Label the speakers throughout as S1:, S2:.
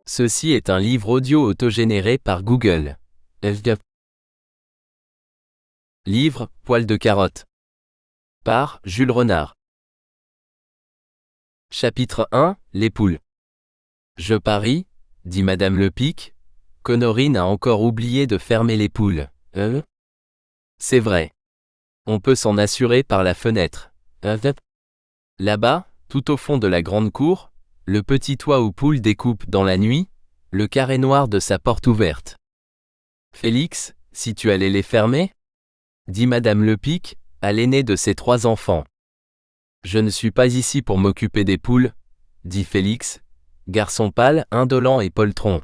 S1: Ceci est un livre audio autogénéré par Google. Livre, Poil de carotte. Par Jules Renard. Chapitre 1, Les poules. Je parie, dit Madame Lepic, qu'Honorine a encore oublié de fermer les poules. C'est vrai. On peut s'en assurer par la fenêtre. Là-bas, tout au fond de la grande cour, le petit toit où Poule découpe dans la nuit, le carré noir de sa porte ouverte. Félix, si tu allais les fermer ? Dit Madame Lepic, à l'aîné de ses 3 enfants. Je ne suis pas ici pour m'occuper des poules, dit Félix, garçon pâle, indolent et poltron.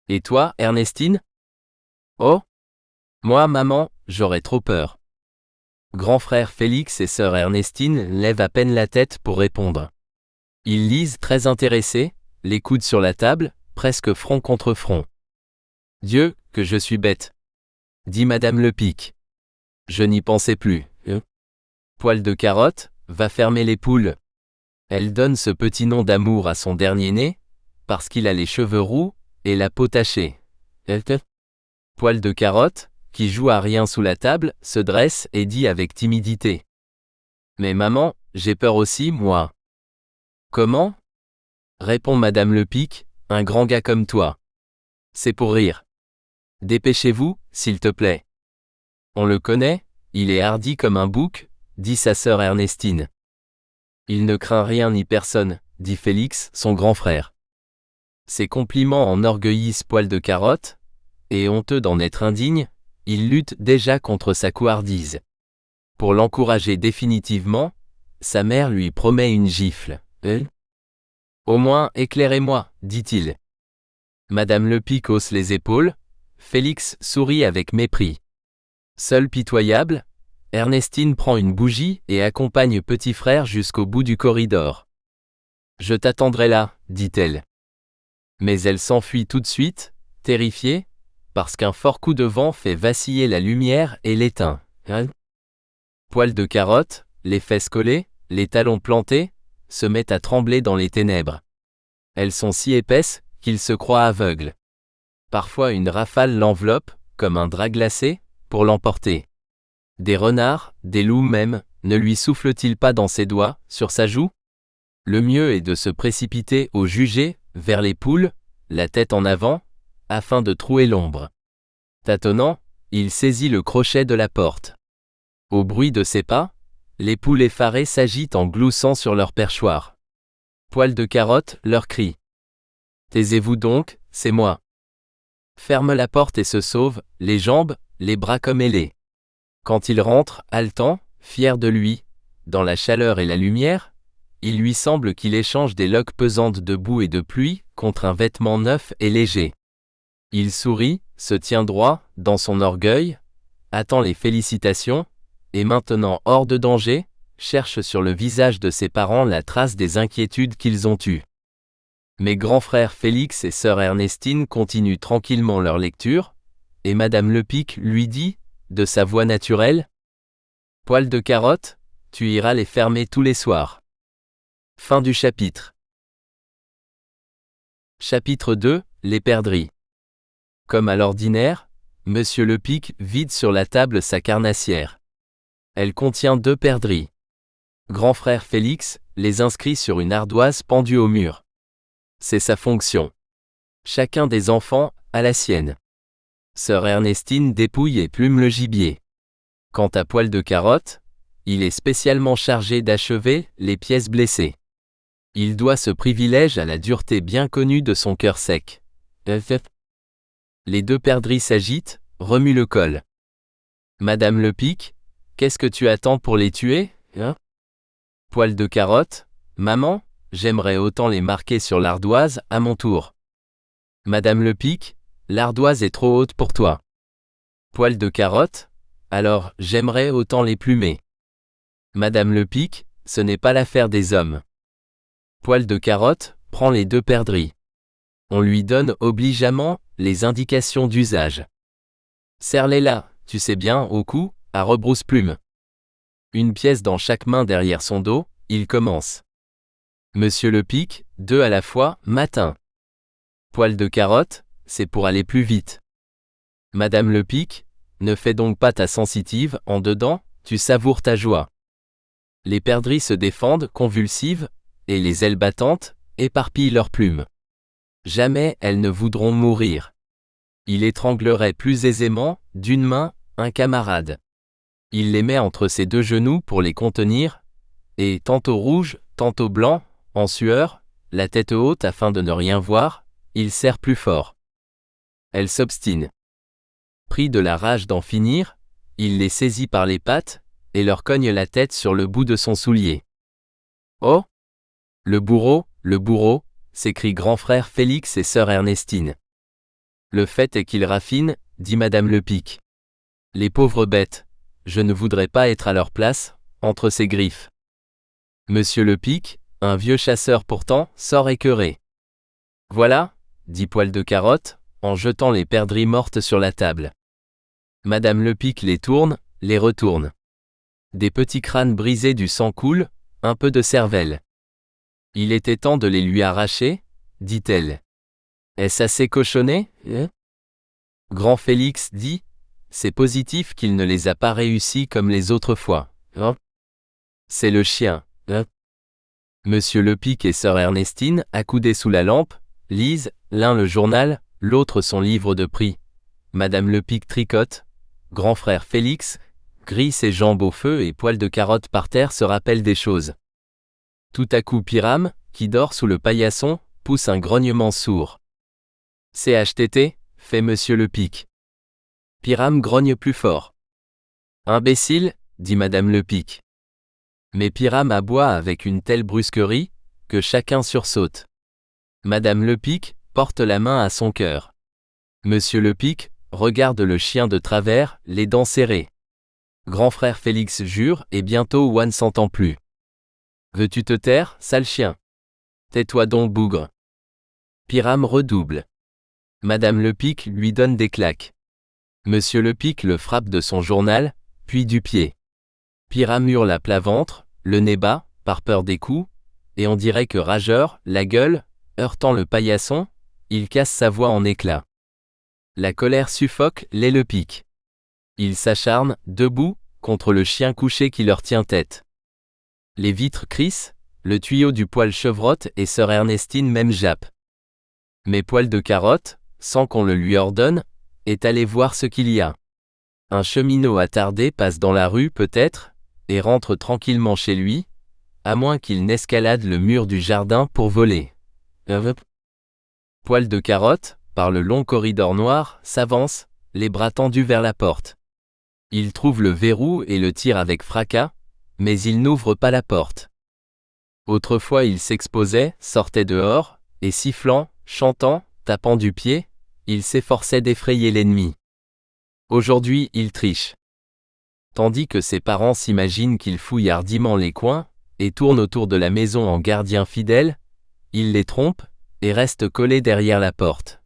S1: Et toi, Ernestine ? Oh ? Moi, maman, j'aurais trop peur. Grand frère Félix et sœur Ernestine lèvent à peine la tête pour répondre. Ils lisent très intéressés, les coudes sur la table, presque front contre front. Dieu, que je suis bête, dit Madame Lepic. Je n'y pensais plus. Poil de carotte, va fermer les poules. Elle donne ce petit nom d'amour à son dernier-né, parce qu'il a les cheveux roux et la peau tachée. Poil de carotte, qui joue à rien sous la table, se dresse et dit avec timidité. Mais maman, j'ai peur aussi, moi. Comment ? Répond Madame Lepic, un grand gars comme toi. C'est pour rire. Dépêchez-vous, s'il te plaît. On le connaît, il est hardi comme un bouc, dit sa sœur Ernestine. Il ne craint rien ni personne, dit Félix, son grand frère. Ses compliments enorgueillissent Poil de carotte, et honteux d'en être indigne, il lutte déjà contre sa couardise. Pour l'encourager définitivement, sa mère lui promet une gifle. Au moins, éclairez-moi, dit-il. Madame Lepic hausse les épaules, Félix sourit avec mépris. Seule pitoyable, Ernestine prend une bougie et accompagne petit frère jusqu'au bout du corridor. Je t'attendrai là, dit-elle. Mais elle s'enfuit tout de suite, terrifiée, parce qu'un fort coup de vent fait vaciller la lumière et l'éteint. Poil de carotte, les fesses collées, les talons plantés, se met à trembler dans les ténèbres. Elles sont si épaisses qu'il se croit aveugle. Parfois une rafale l'enveloppe, comme un drap glacé, pour l'emporter. Des renards, des loups même, ne lui soufflent-ils pas dans ses doigts, sur sa joue ? Le mieux est de se précipiter au jugé, vers les poules, la tête en avant, afin de trouer l'ombre. Tâtonnant, il saisit le crochet de la porte. Au bruit de ses pas, les poules effarées s'agitent en gloussant sur leur perchoir. Poil de carotte leur crie. Taisez-vous donc, c'est moi. Ferme la porte et se sauve, les jambes, les bras comme ailés. Quand il rentre, haletant, fier de lui, dans la chaleur et la lumière, il lui semble qu'il échange des loques pesantes de boue et de pluie contre un vêtement neuf et léger. Il sourit, se tient droit, dans son orgueil, attend les félicitations, et maintenant hors de danger, cherche sur le visage de ses parents la trace des inquiétudes qu'ils ont eues. Mes grands frères Félix et sœur Ernestine continuent tranquillement leur lecture, et Madame Lepic lui dit, de sa voix naturelle, « Poil de carotte, tu iras les fermer tous les soirs. » Fin du chapitre. Chapitre 2, Les perdrix. Comme à l'ordinaire, Monsieur Lepic vide sur la table sa carnassière. Elle contient 2 perdrix. Grand frère Félix les inscrit sur une ardoise pendue au mur. C'est sa fonction. Chacun des enfants a la sienne. Sœur Ernestine dépouille et plume le gibier. Quant à Poil de carotte, il est spécialement chargé d'achever les pièces blessées. Il doit ce privilège à la dureté bien connue de son cœur sec. Les 2 perdrix s'agitent, remuent le col. Madame Lepic, qu'est-ce que tu attends pour les tuer, hein ? Poil de carotte, maman, j'aimerais autant les marquer sur l'ardoise, à mon tour. Madame Lepic, l'ardoise est trop haute pour toi. Poil de carotte, alors j'aimerais autant les plumer. Madame Lepic, ce n'est pas l'affaire des hommes. Poil de carotte, prend les 2 perdrix. On lui donne obligeamment les indications d'usage. Serre-les là, tu sais bien, au cou, à rebrousse-plume. Une pièce dans chaque main derrière son dos, il commence. Monsieur Lepic, 2 à la fois, matin. Poil de carotte, c'est pour aller plus vite. Madame le Pic, ne fais donc pas ta sensitive, en dedans, tu savoures ta joie. Les perdrix se défendent, convulsives, et les ailes battantes, éparpillent leurs plumes. Jamais elles ne voudront mourir. Il étranglerait plus aisément, d'une main, un camarade. Il les met entre ses deux genoux pour les contenir, et tantôt rouge, tantôt blanc, en sueur, la tête haute afin de ne rien voir, il serre plus fort. Elles s'obstinent. Pris de la rage d'en finir, il les saisit par les pattes, et leur cogne la tête sur le bout de son soulier. Oh! Le bourreau, s'écrient grand frère Félix et sœur Ernestine. Le fait est qu'il raffine, dit Madame le Pic. Les pauvres bêtes, je ne voudrais pas être à leur place, entre ses griffes. Monsieur le Pic, un vieux chasseur pourtant, sort écœuré. Voilà, dit Poil de carotte, en jetant les perdrix mortes sur la table. Madame le Pic les tourne, les retourne. Des petits crânes brisés du sang coulent, un peu de cervelle. Il était temps de les lui arracher, dit-elle. Est-ce assez cochonné, Grand Félix dit, c'est positif qu'il ne les a pas réussis comme les autres fois. C'est le chien. Monsieur le Pic et sœur Ernestine, accoudés sous la lampe, lisent, l'un le journal, l'autre son livre de prix. Madame le Pic tricote. Grand frère Félix grille ses jambes au feu et Poil de carotte par terre se rappelle des choses. Tout à coup Pyrame, qui dort sous le paillasson, pousse un grognement sourd. CHTT, fait Monsieur le Pic. Pyrame grogne plus fort. Imbécile, dit Madame le Pic. Mais Pyrame aboie avec une telle brusquerie, que chacun sursaute. Madame le Pic porte la main à son cœur. Monsieur le Pic regarde le chien de travers, les dents serrées. Grand frère Félix jure, et bientôt One s'entend plus. Veux-tu te taire, sale chien? Tais-toi donc, bougre. Pyrame redouble. Madame le Pic lui donne des claques. Monsieur le Pic le frappe de son journal, puis du pied. Pyrame hurle à plat ventre, le nez bas, par peur des coups, et on dirait que rageur, la gueule, heurtant le paillasson, il casse sa voix en éclats. La colère suffoque les le Pic. Ils s'acharnent, debout, contre le chien couché qui leur tient tête. Les vitres crissent, le tuyau du poil chevrotte et sœur Ernestine même jappe. Mais Poil de carotte, sans qu'on le lui ordonne, est allé voir ce qu'il y a. Un cheminot attardé passe dans la rue peut-être, et rentre tranquillement chez lui, à moins qu'il n'escalade le mur du jardin pour voler. Poil de carotte, par le long corridor noir, s'avance, les bras tendus vers la porte. Il trouve le verrou et le tire avec fracas, mais il n'ouvre pas la porte. Autrefois il s'exposait, sortait dehors, et sifflant, chantant, tapant du pied, il s'efforçait d'effrayer l'ennemi. Aujourd'hui il triche. Tandis que ses parents s'imaginent qu'il fouille hardiment les coins, et tourne autour de la maison en gardien fidèle, il les trompe, et reste collé derrière la porte.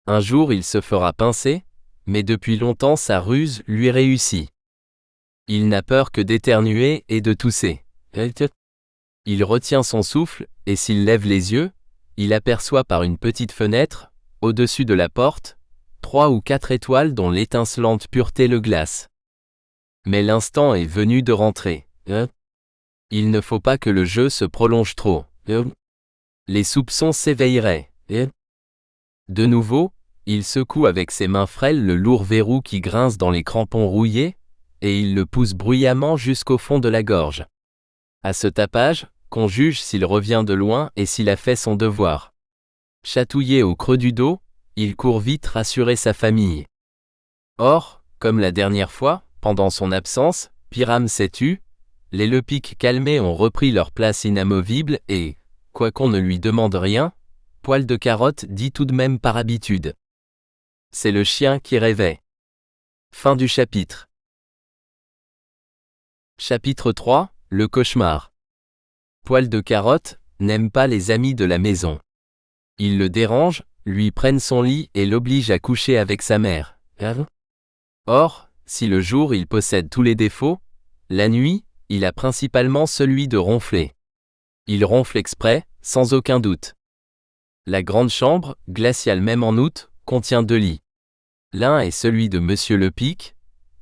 S1: Un jour il se fera pincer, mais depuis longtemps sa ruse lui réussit. Il n'a peur que d'éternuer et de tousser. Il retient son souffle, et s'il lève les yeux, il aperçoit par une petite fenêtre, au-dessus de la porte, 3 ou 4 étoiles dont l'étincelante pureté le glace. Mais l'instant est venu de rentrer. Il ne faut pas que le jeu se prolonge trop. Les soupçons s'éveilleraient. De nouveau, il secoue avec ses mains frêles le lourd verrou qui grince dans les crampons rouillés, et il le pousse bruyamment jusqu'au fond de la gorge. À ce tapage, qu'on juge s'il revient de loin et s'il a fait son devoir. Chatouillé au creux du dos, il court vite rassurer sa famille. Or, comme la dernière fois, pendant son absence, Pyrame s'est tu, les le Pic calmés ont repris leur place inamovible et, quoiqu'on ne lui demande rien, Poil de carotte dit tout de même par habitude. C'est le chien qui rêvait. Fin du chapitre. Chapitre 3, le cauchemar. Poil de carotte n'aime pas les amis de la maison. Ils le dérangent, lui prennent son lit et l'obligent à coucher avec sa mère. Or, si le jour il possède tous les défauts, la nuit, il a principalement celui de ronfler. Il ronfle exprès, sans aucun doute. La grande chambre, glaciale même en août, contient 2 lits. L'un est celui de Monsieur Lepic,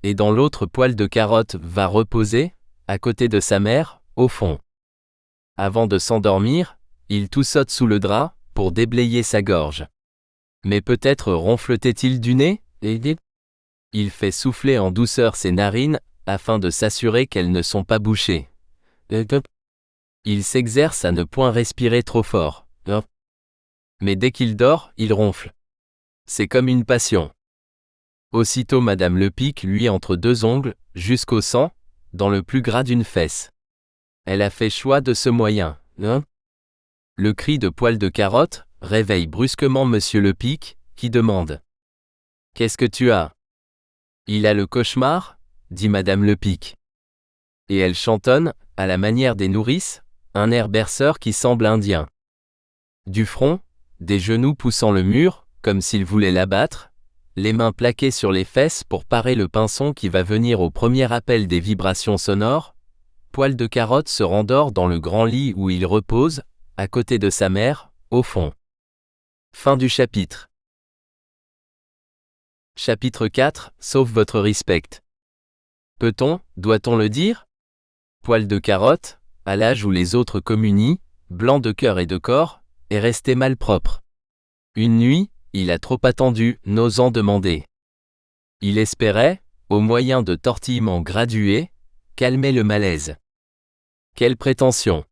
S1: et dans l'autre Poil de Carotte va reposer, à côté de sa mère, au fond. Avant de s'endormir, il toussote sous le drap, pour déblayer sa gorge. Mais peut-être ronfle-t-il du nez, et il fait souffler en douceur ses narines, afin de s'assurer qu'elles ne sont pas bouchées. Il s'exerce à ne point respirer trop fort. Mais dès qu'il dort, il ronfle. C'est comme une passion. Aussitôt Madame Lepic lui entre 2 ongles, jusqu'au sang, dans le plus gras d'une fesse. Elle a fait choix de ce moyen. Le cri de Poil de Carotte réveille brusquement Monsieur Lepic, qui demande. « Qu'est-ce que tu as ?»« Il a le cauchemar ?» dit Madame Lepic. Et elle chantonne, à la manière des nourrices, un air berceur qui semble indien. Du front, des genoux poussant le mur, comme s'il voulait l'abattre, les mains plaquées sur les fesses pour parer le pinson qui va venir au premier appel des vibrations sonores, Poil de Carotte se rendort dans le grand lit où il repose, à côté de sa mère, au fond. Fin du chapitre. Chapitre 4, sauf votre respect. Peut-on, doit-on le dire? Poil de Carotte, à l'âge où les autres communient, blanc de cœur et de corps, est resté malpropre. Une nuit, il a trop attendu, n'osant demander. Il espérait, au moyen de tortillements gradués, calmer le malaise. Quelle prétention!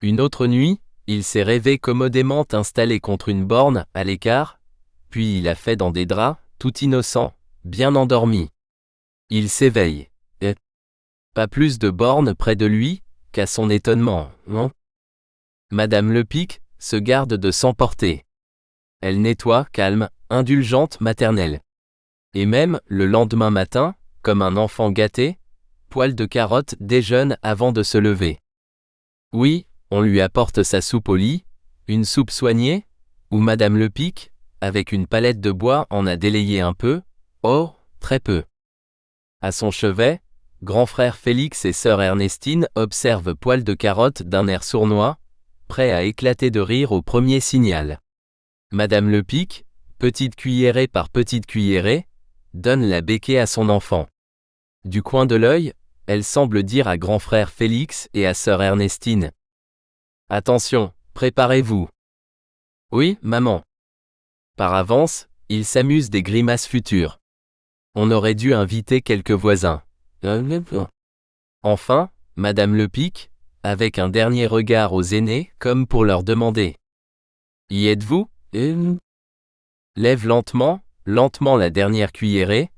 S1: Une autre nuit, il s'est rêvé commodément installé contre une borne, à l'écart, puis il a fait dans des draps, tout innocent, bien endormi. Il s'éveille. Et pas plus de bornes près de lui, qu'à son étonnement, non? Madame Lepic se garde de s'emporter. Elle nettoie, calme, indulgente, maternelle. Et même, le lendemain matin, comme un enfant gâté, Poil de Carotte déjeune avant de se lever. Oui, on lui apporte sa soupe au lit, une soupe soignée, où Madame Lepic, avec une palette de bois en a délayé un peu, oh, très peu. À son chevet, grand frère Félix et sœur Ernestine observent Poil de Carotte d'un air sournois, prêt à éclater de rire au premier signal. Madame Lepic, petite cuillerée par petite cuillerée, donne la béquée à son enfant. Du coin de l'œil, elle semble dire à grand frère Félix et à sœur Ernestine. « Attention, préparez-vous. »« Oui, maman. » Par avance, il s'amuse des grimaces futures. On aurait dû inviter quelques voisins. Enfin, Madame Lepic, avec un dernier regard aux aînés, comme pour leur demander. « Y êtes-vous » Lève lentement, lentement la dernière cuillerée,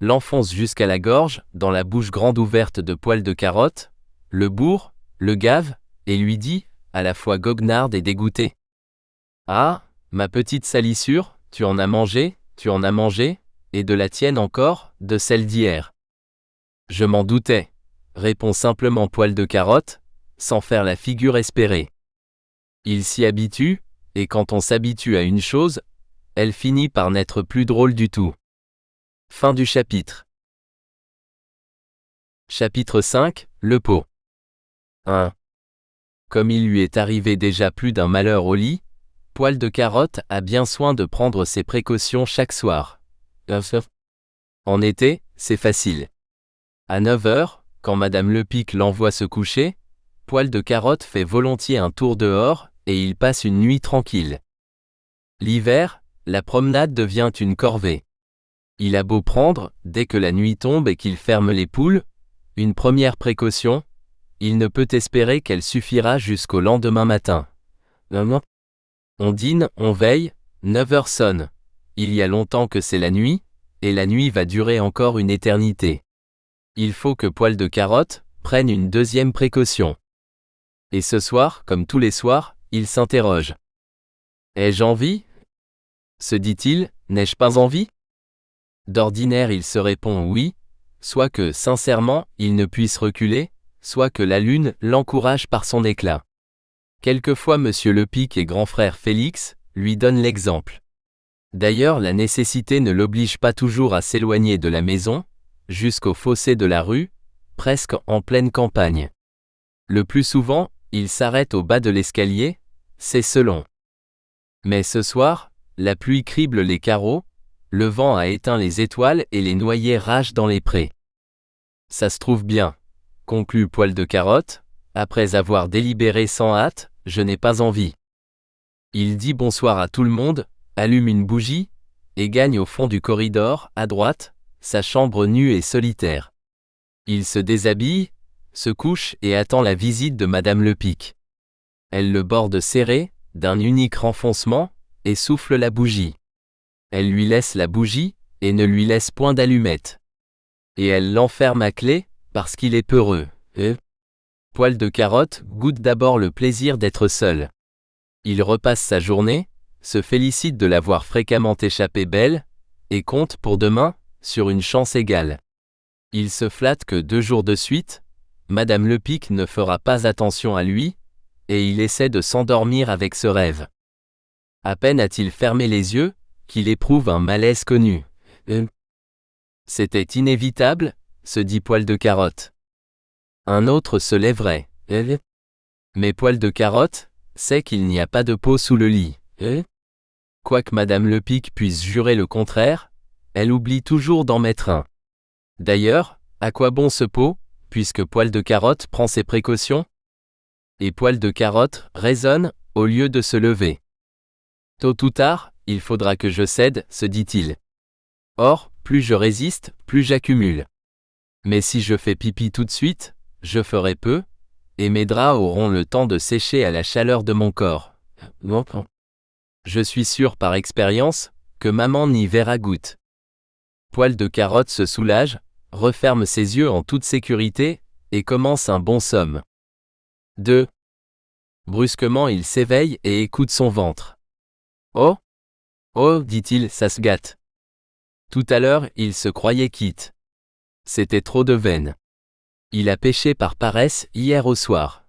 S1: l'enfonce jusqu'à la gorge, dans la bouche grande ouverte de Poil de Carotte, le bourre, le gave, et lui dit, à la fois goguenarde et dégoûtée. « Ah, ma petite salissure, tu en as mangé, et de la tienne encore, de celle d'hier. » Je m'en doutais, répond simplement Poil de Carotte, sans faire la figure espérée. Il s'y habitue, et quand on s'habitue à une chose, elle finit par n'être plus drôle du tout. Fin du chapitre. Chapitre 5, le pot. 1. Comme il lui est arrivé déjà plus d'un malheur au lit, Poil de Carotte a bien soin de prendre ses précautions chaque soir. En été, c'est facile. À 9 heures, quand Madame Lepic l'envoie se coucher, Poil de Carotte fait volontiers un tour dehors, et il passe une nuit tranquille. L'hiver, la promenade devient une corvée. Il a beau prendre, dès que la nuit tombe et qu'il ferme les poules, une première précaution, il ne peut espérer qu'elle suffira jusqu'au lendemain matin. On dîne, on veille, 9 heures sonnent. Il y a longtemps que c'est la nuit, et la nuit va durer encore une éternité. Il faut que Poil de Carotte prenne une deuxième précaution. Et ce soir, comme tous les soirs, il s'interroge. Ai-je envie ? Se dit-il, n'ai-je pas envie ? D'ordinaire il se répond oui, soit que, sincèrement, il ne puisse reculer, soit que la lune l'encourage par son éclat. Quelquefois Monsieur Lepic et grand frère Félix lui donnent l'exemple. D'ailleurs la nécessité ne l'oblige pas toujours à s'éloigner de la maison, jusqu'au fossé de la rue, presque en pleine campagne. Le plus souvent, il s'arrête au bas de l'escalier, c'est selon. Mais ce soir, la pluie crible les carreaux, le vent a éteint les étoiles et les noyers ragent dans les prés. Ça se trouve bien, conclut Poil de Carotte, après avoir délibéré sans hâte, je n'ai pas envie. Il dit bonsoir à tout le monde, allume une bougie, et gagne au fond du corridor, à droite, sa chambre nue et solitaire. Il se déshabille, se couche et attend la visite de Madame Lepic. Elle le borde serré, d'un unique renfoncement, et souffle la bougie. Elle lui laisse la bougie, et ne lui laisse point d'allumette. Et elle l'enferme à clé, parce qu'il est peureux. Poil de Carotte goûte d'abord le plaisir d'être seul. Il repasse sa journée, se félicite de l'avoir fréquemment échappé belle, et compte pour demain, sur une chance égale. Il se flatte que 2 jours de suite, Madame Lepic ne fera pas attention à lui, et il essaie de s'endormir avec ce rêve. À peine a-t-il fermé les yeux, qu'il éprouve un malaise connu. C'était inévitable, se dit Poil de Carotte. Un autre se lèverait. Mais Poil de Carotte sait qu'il n'y a pas de pot sous le lit. Quoique Madame Lepic puisse jurer le contraire, elle oublie toujours d'en mettre un. D'ailleurs, à quoi bon ce pot, puisque Poil de Carotte prend ses précautions? Et Poil de Carotte raisonne, au lieu de se lever. Tôt ou tard, il faudra que je cède, se dit-il. Or, plus je résiste, plus j'accumule. Mais si je fais pipi tout de suite, je ferai peu, et mes draps auront le temps de sécher à la chaleur de mon corps. Je suis sûr par expérience, que maman n'y verra goutte. Poil de Carotte se soulage, referme ses yeux en toute sécurité, et commence un bon somme. 2. Brusquement il s'éveille et écoute son ventre. Oh! Oh, dit-il, ça se gâte. Tout à l'heure, il se croyait quitte. C'était trop de veine. Il a péché par paresse hier au soir.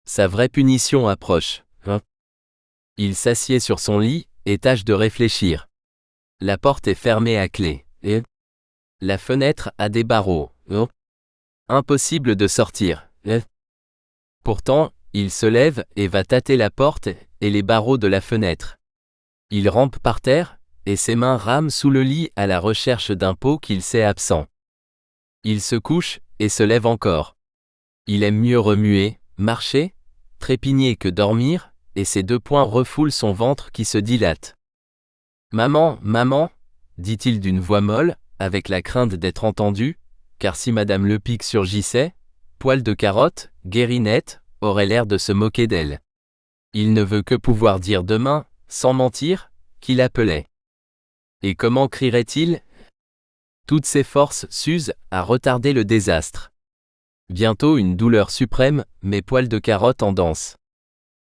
S1: Sa vraie punition approche. Il s'assied sur son lit, et tâche de réfléchir. La porte est fermée à clé. La fenêtre a des barreaux. Impossible de sortir. Pourtant, il se lève et va tâter la porte et les barreaux de la fenêtre. Il rampe par terre, et ses mains rament sous le lit à la recherche d'un pot qu'il sait absent. Il se couche, et se lève encore. Il aime mieux remuer, marcher, trépigner que dormir, et ses 2 poings refoulent son ventre qui se dilate. Maman, maman, dit-il d'une voix molle, avec la crainte d'être entendu, car si Madame Lepic surgissait, Poil de Carotte, Guérinette, aurait l'air de se moquer d'elle. Il ne veut que pouvoir dire demain, sans mentir, qu'il appelait. Et comment crierait-il? Toutes ses forces s'usent à retarder le désastre. Bientôt une douleur suprême met Poil de Carotte en danse.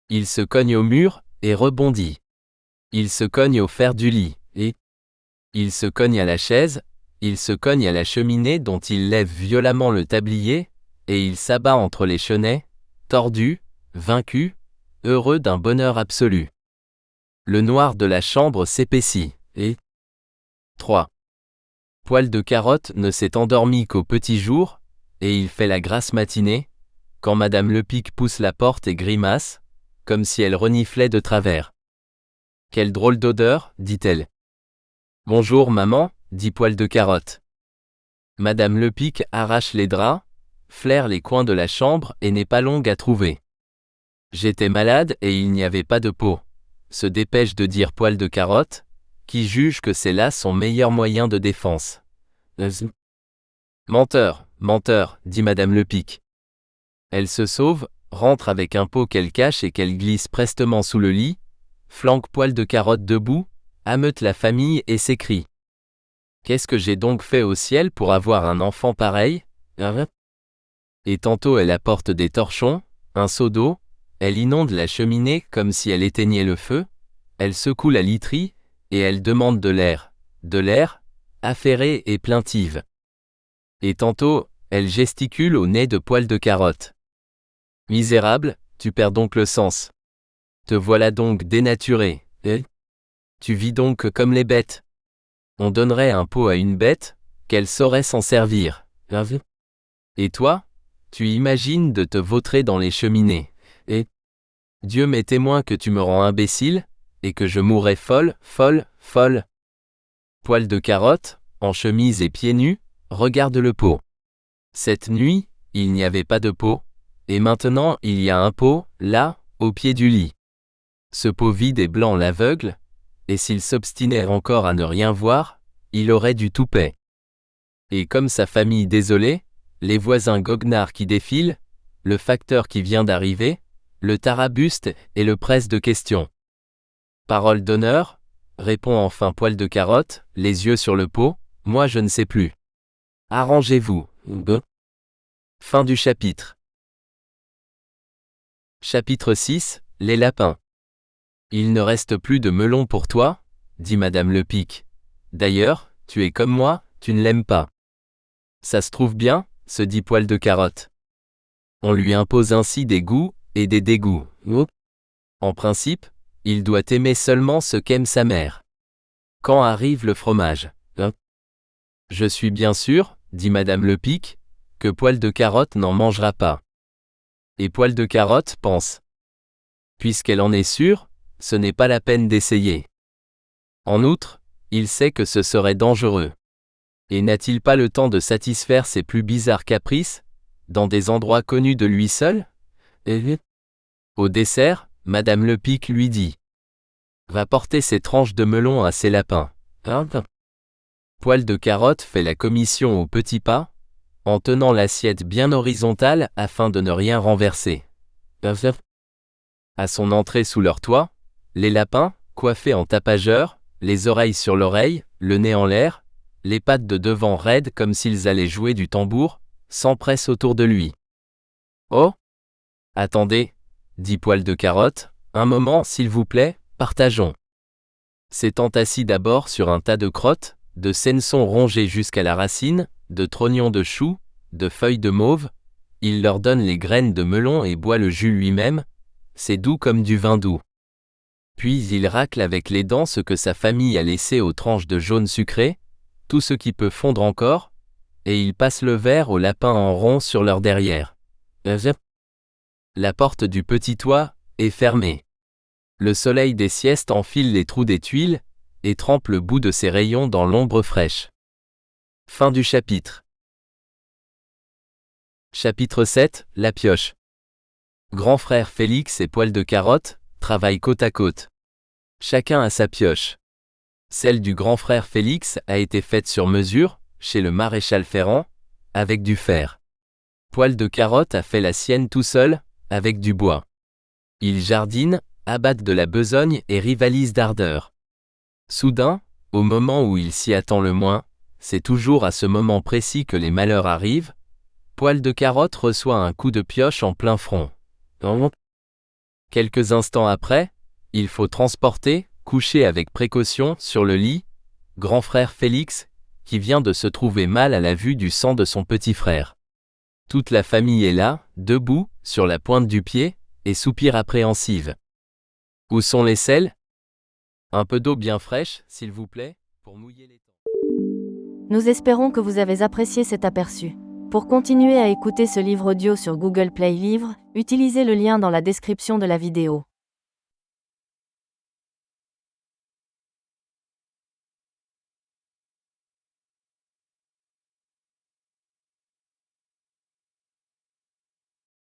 S1: Il se cogne au mur, et rebondit. Il se cogne au fer du lit, et il se cogne à la chaise, il se cogne à la cheminée dont il lève violemment le tablier, et il s'abat entre les chenets, tordu, vaincu, heureux d'un bonheur absolu. Le noir de la chambre s'épaissit, et 3. Poil de Carotte ne s'est endormi qu'au petit jour, et il fait la grasse matinée, quand Madame Lepic pousse la porte et grimace, comme si elle reniflait de travers. Quelle drôle d'odeur, dit-elle. Bonjour maman, dit Poil de Carotte. Madame Lepic arrache les draps, flaire les coins de la chambre et n'est pas longue à trouver. J'étais malade et il n'y avait pas de pot, se dépêche de dire Poil de Carotte, qui juge que c'est là son meilleur moyen de défense. Menteur, menteur, dit Madame Lepic. Elle se sauve, rentre avec un pot qu'elle cache et qu'elle glisse prestement sous le lit, flanque Poil de Carotte debout, ameute la famille et s'écrie. Qu'est-ce que j'ai donc fait au ciel pour avoir un enfant pareil? Et tantôt elle apporte des torchons, un seau d'eau, elle inonde la cheminée comme si elle éteignait le feu, elle secoue la literie, et elle demande de l'air, affairée et plaintive. Et tantôt, elle gesticule au nez de Poil de Carotte. Misérable, tu perds donc le sens. Te voilà donc dénaturé, Tu vis donc comme les bêtes. On donnerait un pot à une bête, qu'elle saurait s'en servir. Et toi, tu imagines de te vautrer dans les cheminées, et Dieu m'est témoin que tu me rends imbécile, et que je mourrais folle, folle, folle. Poil de carotte, en chemise et pieds nus, regarde le pot. Cette nuit, il n'y avait pas de pot, et maintenant il y a un pot, là, au pied du lit. Ce pot vide et blanc l'aveugle, et s'il s'obstinait encore à ne rien voir, il aurait du toupet. Et comme sa famille désolée, les voisins goguenards qui défilent, le facteur qui vient d'arriver, le tarabuste et le presse de questions. Parole d'honneur, répond enfin Poil de carotte, les yeux sur le pot, moi je ne sais plus. Arrangez-vous. Fin du chapitre. Chapitre 6, les lapins. Il ne reste plus de melon pour toi, dit Madame Lepic. D'ailleurs, tu es comme moi, tu ne l'aimes pas. Ça se trouve bien, se dit Poil de carotte. On lui impose ainsi des goûts et des dégoûts. En principe, il doit aimer seulement ce qu'aime sa mère. Quand arrive le fromage? Je suis bien sûr, dit Madame Lepic, que Poil de carotte n'en mangera pas. Et Poil de carotte pense. Puisqu'elle en est sûre, ce n'est pas la peine d'essayer. En outre, il sait que ce serait dangereux. Et n'a-t-il pas le temps de satisfaire ses plus bizarres caprices, dans des endroits connus de lui seul? Au dessert, Madame Lepic lui dit. Va porter ces tranches de melon à ces lapins. Poil de carotte fait la commission au petit pas, en tenant l'assiette bien horizontale afin de ne rien renverser. À son entrée sous leur toit, les lapins, coiffés en tapageurs, les oreilles sur l'oreille, le nez en l'air, les pattes de devant raides comme s'ils allaient jouer du tambour, s'empressent autour de lui. Oh! Attendez, dit Poil de carotte, un moment s'il vous plaît, partageons. S'étant assis d'abord sur un tas de crottes, de sennessons rongés jusqu'à la racine, de trognons de choux, de feuilles de mauve, il leur donne les graines de melon et boit le jus lui-même, c'est doux comme du vin doux. Puis il racle avec les dents ce que sa famille a laissé aux tranches de jaune sucré, tout ce qui peut fondre encore, et il passe le verre aux lapins en rond sur leur derrière. La porte du petit toit est fermée. Le soleil des siestes enfile les trous des tuiles, et trempe le bout de ses rayons dans l'ombre fraîche. Fin du chapitre. Chapitre 7, la pioche. Grand frère Félix et Poil de carotte travaillent côte à côte. Chacun a sa pioche. Celle du grand frère Félix a été faite sur mesure, chez le maréchal Ferrand, avec du fer. Poil de carotte a fait la sienne tout seul, avec du bois. Ils jardinent, abattent de la besogne et rivalisent d'ardeur. Soudain, au moment où il s'y attend le moins, c'est toujours à ce moment précis que les malheurs arrivent, Poil de carotte reçoit un coup de pioche en plein front. Quelques instants après, il faut transporter, couché avec précaution, sur le lit, grand frère Félix, qui vient de se trouver mal à la vue du sang de son petit frère. Toute la famille est là, debout, sur la pointe du pied, et soupire appréhensive. Où sont les selles? Un peu d'eau bien fraîche, s'il vous plaît, pour mouiller les temps.
S2: Nous espérons que vous avez apprécié cet aperçu. Pour continuer à écouter ce livre audio sur Google Play Livres, utilisez le lien dans la description de la vidéo.